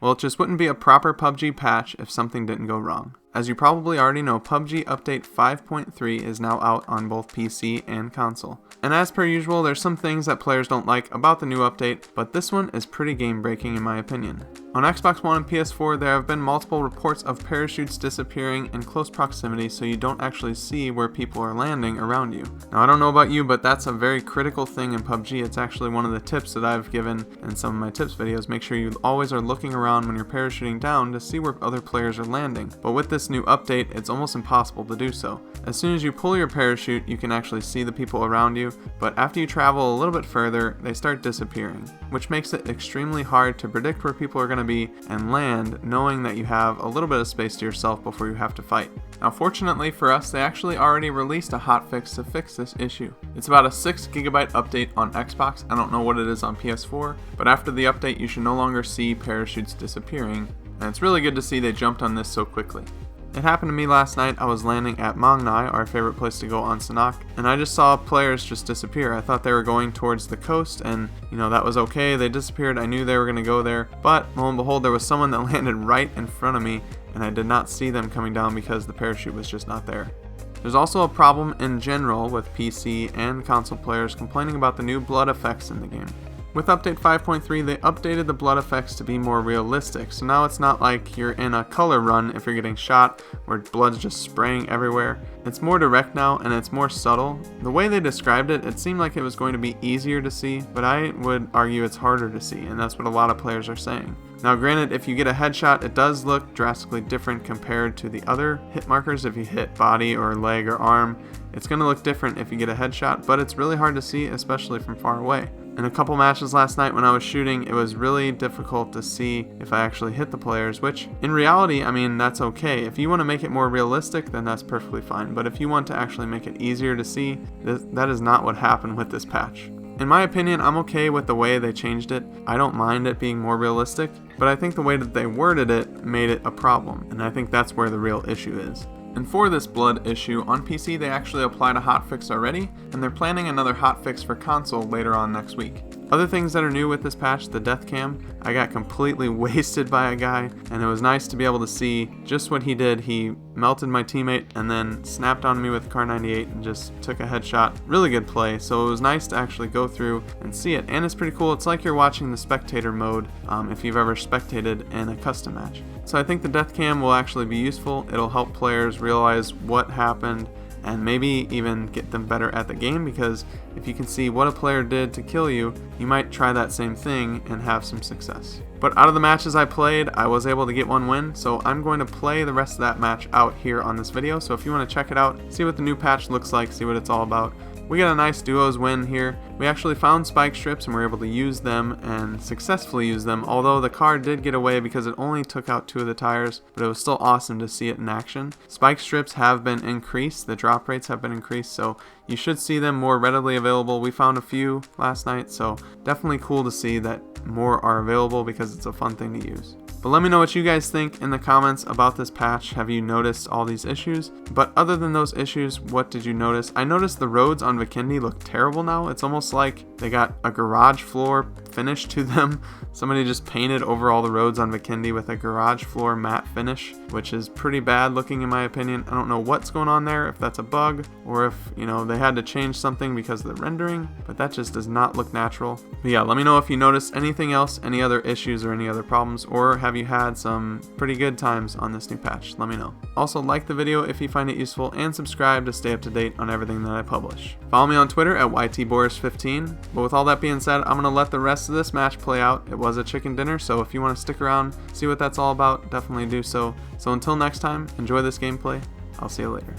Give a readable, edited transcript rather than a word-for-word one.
Well, it just wouldn't be a proper PUBG patch if something didn't go wrong. As you probably already know, PUBG Update 5.3 is now out on both PC and console. And as per usual, there's some things that players don't like about the new update, but this one is pretty game-breaking in my opinion. On Xbox One and PS4, there have been multiple reports of parachutes disappearing in close proximity so you don't actually see where people are landing around you. Now I don't know about you, but that's a very critical thing in PUBG. It's actually one of the tips that I've given in some of my tips videos. Make sure you always are looking around when you're parachuting down to see where other players are landing. But with this new update, it's almost impossible to do so. As soon as you pull your parachute, you can actually see the people around you, but after you travel a little bit further, they start disappearing, which makes it extremely hard to predict where people are going to be and land, knowing that you have a little bit of space to yourself before you have to fight. Now fortunately for us, they actually already released a hotfix to fix this issue. It's about a 6GB update on Xbox. I don't know what it is on PS4, but after the update you should no longer see parachutes disappearing, and it's really good to see they jumped on this so quickly. It happened to me last night. I was landing at Mang Nai, our favorite place to go on Sanhok, and I just saw players just disappear. I thought they were going towards the coast, and that was okay. They disappeared. I knew they were going to go there, but lo and behold, there was someone that landed right in front of me, and I did not see them coming down because the parachute was just not there. There's also a problem in general with PC and console players complaining about the new blood effects in the game. With update 5.3, they updated the blood effects to be more realistic, so now it's not like you're in a color run if you're getting shot where blood's just spraying everywhere. It's more direct now and it's more subtle. The way they described it, it seemed like it was going to be easier to see, but I would argue it's harder to see, and that's what a lot of players are saying. Now granted, if you get a headshot, it does look drastically different compared to the other hit markers. If you hit body or leg or arm, it's going to look different if you get a headshot, but it's really hard to see, especially from far away. In a couple matches last night when I was shooting, it was really difficult to see if I actually hit the players, which in reality, I mean, that's okay. If you want to make it more realistic, then that's perfectly fine. But if you want to actually make it easier to see, that is not what happened with this patch. In my opinion, I'm okay with the way they changed it. I don't mind it being more realistic, but I think the way that they worded it made it a problem, and I think that's where the real issue is. And for this blood issue, on PC they actually applied a hotfix already, and they're planning another hotfix for console later on next week. Other things that are new with this patch, the death cam. I got completely wasted by a guy, and it was nice to be able to see just what he did. He melted my teammate and then snapped on me with Kar 98 and just took a headshot. Really good play, so it was nice to actually go through and see it, and it's pretty cool. It's like you're watching the spectator mode if you've ever spectated in a custom match. So I think the death cam will actually be useful. It'll help players realize what happened and maybe even get them better at the game, because if you can see what a player did to kill you, you might try that same thing and have some success. But out of the matches I played, I was able to get one win, so I'm going to play the rest of that match out here on this video. So if you want to check it out, see what the new patch looks like, see what it's all about. We got a nice duos win here. We actually found spike strips and were able to use them and successfully use them, although the car did get away because it only took out 2 of the tires, but it was still awesome to see it in action. Spike strips have been increased, the drop rates have been increased, so you should see them more readily available. We found a few last night, so definitely cool to see that more are available because it's a fun thing to use. But let me know what you guys think in the comments about this patch. Have you noticed all these issues? But other than those issues, what did you notice? I noticed the roads on Vikendi look terrible now. It's almost like they got a garage floor finish to them. Somebody just painted over all the roads on Vikendi with a garage floor matte finish, which is pretty bad looking in my opinion. I don't know what's going on there, if that's a bug or if, they had to change something because of the rendering, but that just does not look natural. But yeah, let me know if you noticed anything else, any other issues or any other problems, or have you had some pretty good times on this new patch? Let me know. Also, like the video if you find it useful and subscribe to stay up to date on everything that I publish. Follow me on Twitter at YTBoris15. But with all that being said, I'm going to let the rest of this match play out. It was a chicken dinner, so if you want to stick around, see what that's all about, definitely do so. So until next time, enjoy this gameplay. I'll see you later.